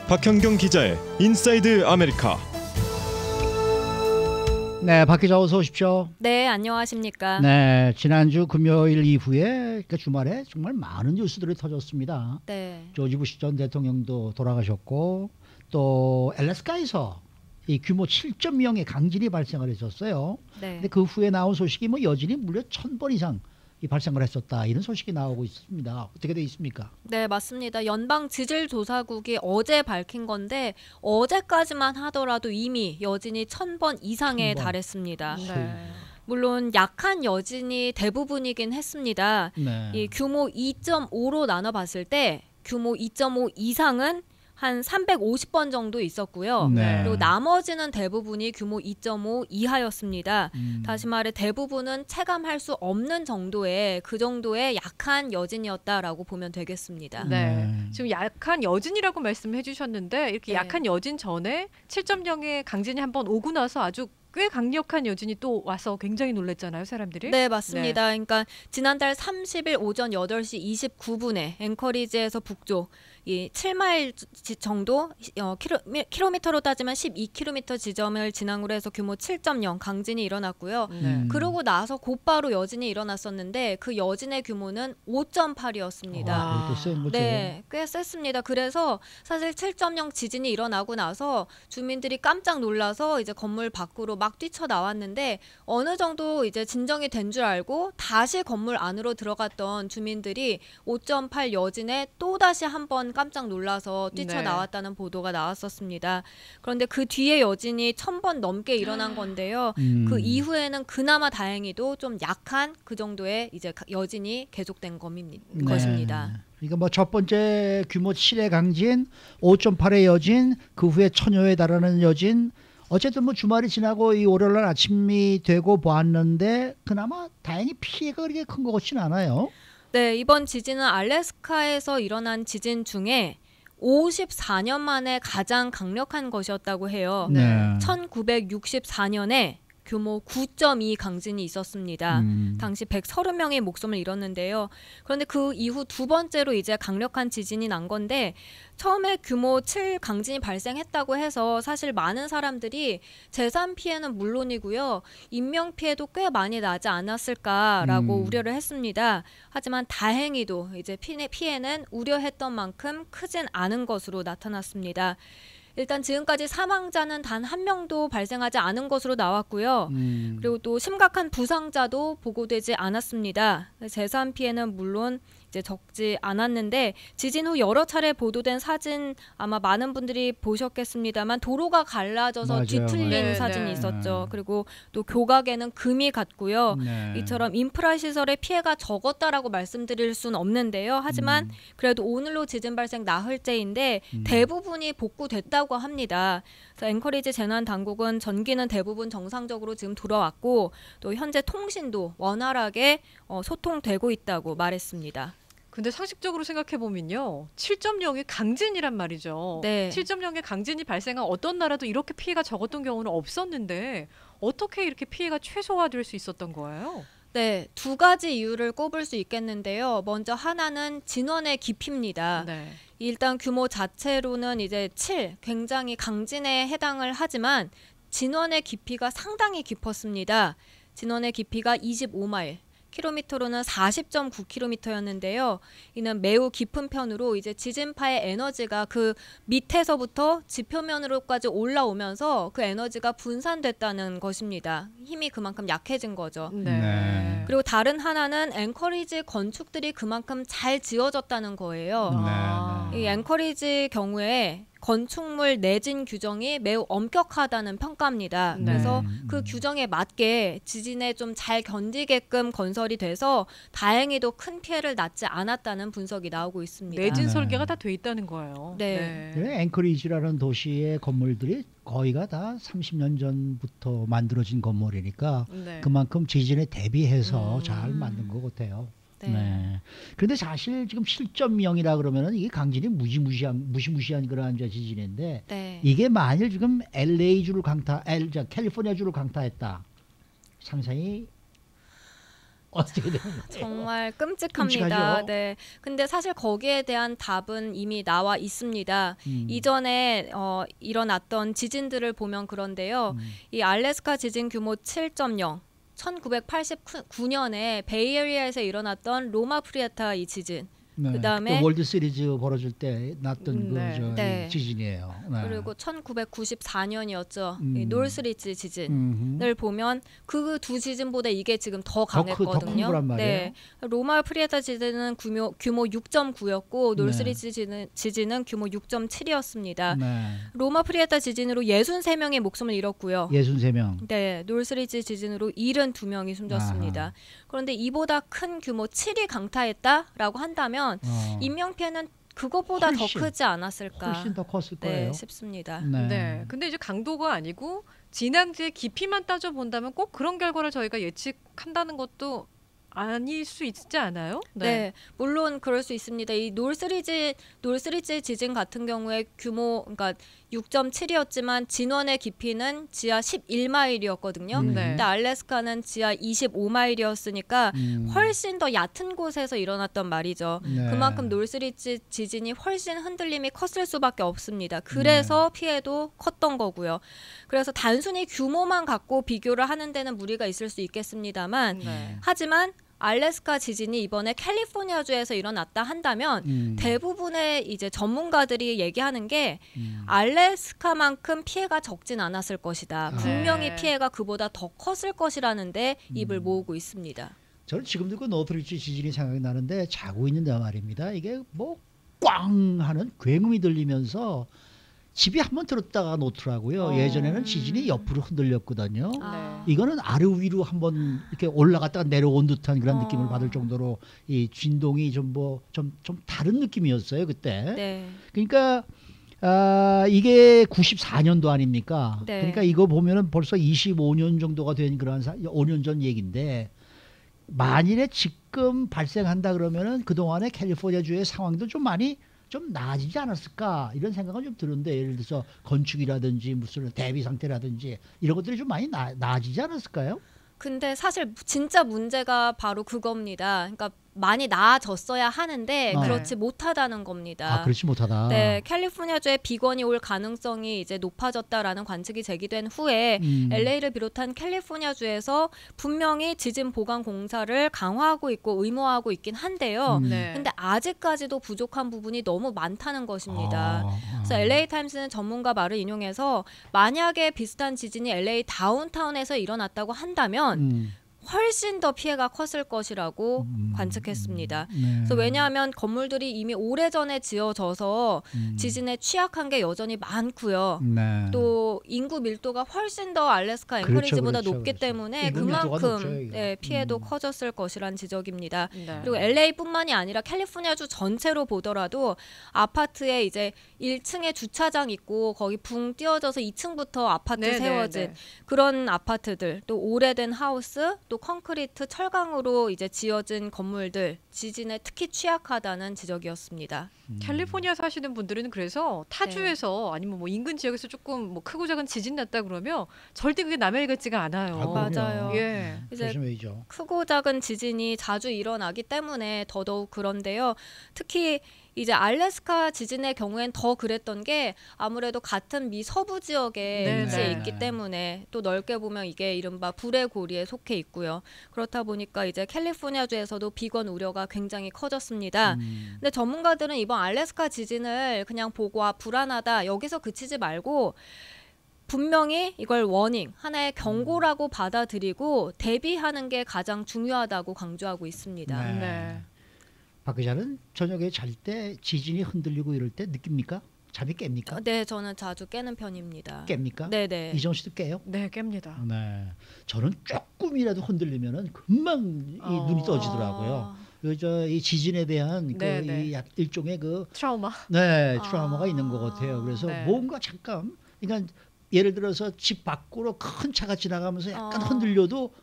박현경 기자의 인사이드 아메리카. 네, 박 기자 어서 오십시오. 네, 안녕하십니까. 네, 지난주 금요일 이후에 그러니까 주말에 정말 많은 뉴스들이 터졌습니다. 네. 조지 부시 전 대통령도 돌아가셨고 또 알래스카에서 이 규모 7.0의 강진이 발생을 했었어요. 네. 근데 그 후에 나온 소식이 뭐 여진이 무려 1000번 이상 이 발생을 했었다, 이런 소식이 나오고 있습니다. 어떻게 돼 있습니까? 네, 맞습니다. 연방지질조사국이 어제 밝힌 건데 어제까지만 하더라도 이미 여진이 1000번 이상에 1000번. 달했습니다. 네. 물론 약한 여진이 대부분이긴 했습니다. 네. 이 규모 2.5로 나눠봤을 때 규모 2.5 이상은 한 350번 정도 있었고요. 네. 그리고 나머지는 대부분이 규모 2.5 이하였습니다. 다시 말해 대부분은 체감할 수 없는 정도의 그 정도의 약한 여진이었다라고 보면 되겠습니다. 네. 네. 지금 약한 여진이라고 말씀해 주셨는데 이렇게 네. 약한 여진 전에 7.0의 강진이 한번 오고 나서 아주 꽤 강력한 여진이 또 와서 굉장히 놀랐잖아요, 사람들이. 네, 맞습니다. 그러니까 지난달 30일 오전 8시 29분에 앵커리지에서 북쪽 이 7마일 정도 킬로미터로 따지면 12km 지점을 진앙으로 해서 규모 7.0 강진이 일어났고요. 네. 그러고 나서 곧바로 여진이 일어났었는데 그 여진의 규모는 5.8이었습니다. 그것도 센 거죠. 네, 꽤 셌습니다. 그래서 사실 7.0 지진이 일어나고 나서 주민들이 깜짝 놀라서 이제 건물 밖으로 막 뛰쳐나왔는데 어느 정도 이제 진정이 된 줄 알고 다시 건물 안으로 들어갔던 주민들이 5.8 여진에 또다시 한번 깜짝 놀라서 뛰쳐나왔다는 보도가 나왔었습니다. 그런데 그 뒤에 여진이 1000번 넘게 일어난 건데요. 그 이후에는 그나마 다행히도 좀 약한 그 정도의 이제 여진이 계속된 것입니다. 그러니까 뭐 첫 번째 규모 7의 강진, 5.8의 여진, 그 후에 1000여에 달하는 여진. 어쨌든 뭐 주말이 지나고 이 월요일 날 아침이 되고 보았는데 그나마 다행히 피해가 그렇게 큰 것 같지는 않아요. 네, 이번 지진은 알래스카에서 일어난 지진 중에 54년 만에 가장 강력한 것이었다고 해요. 네. 1964년에 규모 9.2 강진이 있었습니다. 당시 130명의 목숨을 잃었는데요. 그런데 그 이후 두 번째로 이제 강력한 지진이 난 건데 처음에 규모 7 강진이 발생했다고 해서 사실 많은 사람들이 재산 피해는 물론이고요. 인명 피해도 꽤 많이 나지 않았을까라고 우려를 했습니다. 하지만 다행히도 이제 피해는 우려했던 만큼 크진 않은 것으로 나타났습니다. 일단 지금까지 사망자는 단 한 명도 발생하지 않은 것으로 나왔고요. 그리고 또 심각한 부상자도 보고되지 않았습니다. 재산 피해는 물론 이제 적지 않았는데 지진 후 여러 차례 보도된 사진 아마 많은 분들이 보셨겠습니다만 도로가 갈라져서 맞아요, 뒤틀린 맞아요. 사진이 네. 있었죠. 그리고 또 교각에는 금이 갔고요. 네. 이처럼 인프라 시설의 피해가 적었다라고 말씀드릴 수는 없는데요. 하지만 그래도 오늘로 지진 발생 나흘째인데 대부분이 복구됐다고 합니다. 그래서 앵커리지 재난 당국은 전기는 대부분 정상적으로 지금 돌아왔고 또 현재 통신도 원활하게 소통되고 있다고 말했습니다. 근데 상식적으로 생각해 보면요, 7.0이 강진이란 말이죠. 네. 7.0의 강진이 발생한 어떤 나라도 이렇게 피해가 적었던 경우는 없었는데 어떻게 이렇게 피해가 최소화될 수 있었던 거예요? 네, 두 가지 이유를 꼽을 수 있겠는데요. 먼저 하나는 진원의 깊이입니다. 네. 일단 규모 자체로는 이제 7, 굉장히 강진에 해당을 하지만 진원의 깊이가 상당히 깊었습니다. 진원의 깊이가 25마일. 킬로미터로는 40.9km였는데요. 이는 매우 깊은 편으로 이제 지진파의 에너지가 그 밑에서부터 지표면으로까지 올라오면서 그 에너지가 분산됐다는 것입니다. 힘이 그만큼 약해진 거죠. 네. 그리고 다른 하나는 앵커리지 건축들이 그만큼 잘 지어졌다는 거예요. 네. 이 앵커리지 경우에 건축물 내진 규정이 매우 엄격하다는 평가입니다. 네. 그래서 그 규정에 맞게 지진에 좀 잘 견디게끔 건설이 돼서 다행히도 큰 피해를 낳지 않았다는 분석이 나오고 있습니다. 내진 네. 설계가 다 돼 있다는 거예요. 네. 그래, 앵커리지라는 도시의 건물들이 거의가 다 30년 전부터 만들어진 건물이니까 네. 그만큼 지진에 대비해서 잘 만든 것 같아요. 네. 네. 그런데 사실 지금 7.0이라 그러면은 이게 강진이 무시무시한 그러한 지진인데 네. 이게 만일 지금 LA주를 캘리포니아주를 강타했다. 상상이 어떻게 되는 거예요? 정말 끔찍합니다. 끔찍하죠? 네. 근데 사실 거기에 대한 답은 이미 나와 있습니다. 이전에 일어났던 지진들을 보면 그런데요. 이 알래스카 지진 규모 7.0 1989년에 베이에리아에서 일어났던 로마 프리에타 이 지진. 네. 그다음에 월드 시리즈 벌어질 때 났던 네. 네. 지진이에요. 네. 그리고 1994년이었죠. 이 노스리지 지진을 음흠. 보면 그 두 지진보다 이게 지금 더 더 큰 강했거든요. 거란 말이에요. 네. 로마 프리에타 지진은 규모 6.9였고 노스리지 지진은 규모 6.7이었습니다. 네. 로마 프리에타 지진으로 63명의 목숨을 잃었고요. 63명. 네, 노스리지 지진으로 72명이 숨졌습니다. 아하. 그런데 이보다 큰 규모 7이 강타했다라고 한다면 인명 피해는 그것보다 훨씬, 더 크지 않았을까 훨씬 더 컸을 거예요. 싶습니다. 네. 근데 이제 강도가 아니고 진앙지의 깊이만 따져 본다면 꼭 그런 결과를 저희가 예측한다는 것도 아닐 수 있지 않아요? 네. 물론 그럴 수 있습니다. 이 노스리지 지진 같은 경우에 규모 그러니까 6.7이었지만 진원의 깊이는 지하 11마일이었거든요. 네. 근데 알래스카는 지하 25마일이었으니까 훨씬 더 얕은 곳에서 일어났던 말이죠. 네. 그만큼 노스리지 지진이 훨씬 흔들림이 컸을 수밖에 없습니다. 그래서 피해도 컸던 거고요. 그래서 단순히 규모만 갖고 비교를 하는 데는 무리가 있을 수 있겠습니다만 네. 하지만 알래스카 지진이 이번에 캘리포니아주에서 일어났다 한다면 대부분의 이제 전문가들이 얘기하는 게 알래스카만큼 피해가 적진 않았을 것이다. 분명히 네. 피해가 그보다 더 컸을 것이라는데 입을 모으고 있습니다. 저는 지금도 그 노스리지 지진이 생각이 나는데 자고 있는데 말입니다. 이게 뭐 꽝 하는 굉음이 들리면서 집이 한번 들었다가 놓더라고요. 예전에는 지진이 옆으로 흔들렸거든요. 이거는 아래 위로 한번 이렇게 올라갔다가 내려온 듯한 그런 느낌을 받을 정도로 이 진동이 좀 다른 느낌이었어요 그때. 네. 그러니까 이게 94년도 아닙니까? 네. 그러니까 이거 보면은 벌써 25년 정도가 된 그런 5년 전 얘기인데 만일에 지금 발생한다 그러면은 그 동안에 캘리포니아주의 상황도 좀 많이 좀 나아지지 않았을까 이런 생각은 좀 드는데 예를 들어서 건축이라든지 무슨 대비 상태라든지 이런 것들이 좀 많이 나아지지 않았을까요? 근데 사실 진짜 문제가 바로 그겁니다. 그러니까 많이 나아졌어야 하는데 네. 그렇지 못하다는 겁니다. 그렇지 못하다. 네, 캘리포니아주에 비건이 올 가능성이 이제 높아졌다라는 관측이 제기된 후에 LA를 비롯한 캘리포니아주에서 분명히 지진 보강 공사를 강화하고 있고 의무화하고 있긴 한데요. 네. 근데 아직까지도 부족한 부분이 너무 많다는 것입니다. 그래서 LA 타임스는 전문가 말을 인용해서 만약에 비슷한 지진이 LA 다운타운에서 일어났다고 한다면 훨씬 더 피해가 컸을 것이라고 관측했습니다. 네. 그래서 왜냐하면 건물들이 이미 오래전에 지어져서 지진에 취약한 게 여전히 많고요. 네. 또 인구 밀도가 훨씬 더 알래스카 그렇죠, 앵커리지보다 그렇죠, 높기 그렇죠. 때문에 인구 밀도가 높죠, 그만큼 이거. 네, 피해도 커졌을 것이란 지적입니다. 네. 그리고 LA뿐만이 아니라 캘리포니아주 전체로 보더라도 아파트에 이제 1층에 주차장 있고 거기 붕 띄어져서 2층부터 아파트 네, 세워진 네, 네. 그런 아파트들, 또 오래된 하우스, 또 콘크리트 철강으로 이제 지어진 건물들 지진에 특히 취약하다는 지적이었습니다. 캘리포니아 사시는 분들은 그래서 타주에서 아니면 뭐 인근 지역에서 조금 뭐 크고 작은 지진 났다 그러면 절대 그게 남의 일 같지가 않아요. 그럼요. 맞아요. 예. 이제 조심해야죠. 크고 작은 지진이 자주 일어나기 때문에 더더욱 그런데요. 특히 이제 알래스카 지진의 경우엔 더 그랬던 게 아무래도 같은 미 서부 지역에 네, 위치해 네. 있기 때문에 또 넓게 보면 이게 이른바 불의 고리에 속해 있고요. 그렇다 보니까 이제 캘리포니아주에서도 비건 우려가 굉장히 커졌습니다. 근데 전문가들은 이번 알래스카 지진을 그냥 보고 불안하다 여기서 그치지 말고 분명히 이걸 워닝, 하나의 경고라고 받아들이고 대비하는 게 가장 중요하다고 강조하고 있습니다. 네. 네. 박 기자는 저녁에 잘 때 지진이 흔들리고 이럴 때 느낍니까? 잠이 깹니까? 네, 저는 자주 깨는 편입니다. 깹니까? 네네. 이정 씨도 깨요? 네, 깹니다. 네. 저는 조금이라도 흔들리면은 금방 이 눈이 떠지더라고요. 이 지진에 대한 네, 그 네. 이 일종의 그 트라우마. 트라우마가 있는 것 같아요. 그래서 네. 뭔가 잠깐 그러니까 예를 들어서 집 밖으로 큰 차가 지나가면서 약간 흔들려도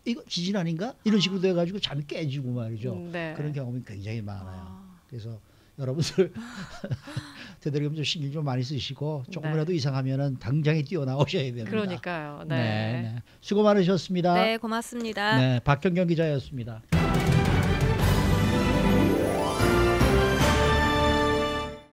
이거 지진 아닌가? 이런 식으로 돼가지고 잠이 깨지고 말이죠. 네. 그런 경험이 굉장히 많아요. 그래서 여러분들 되도록이면 좀 신경 좀 많이 쓰시고 조금이라도 네. 이상하면은 당장에 뛰어나오셔야 됩니다. 그러니까요. 네. 네. 수고 많으셨습니다. 네, 고맙습니다. 네, 박경경 기자였습니다.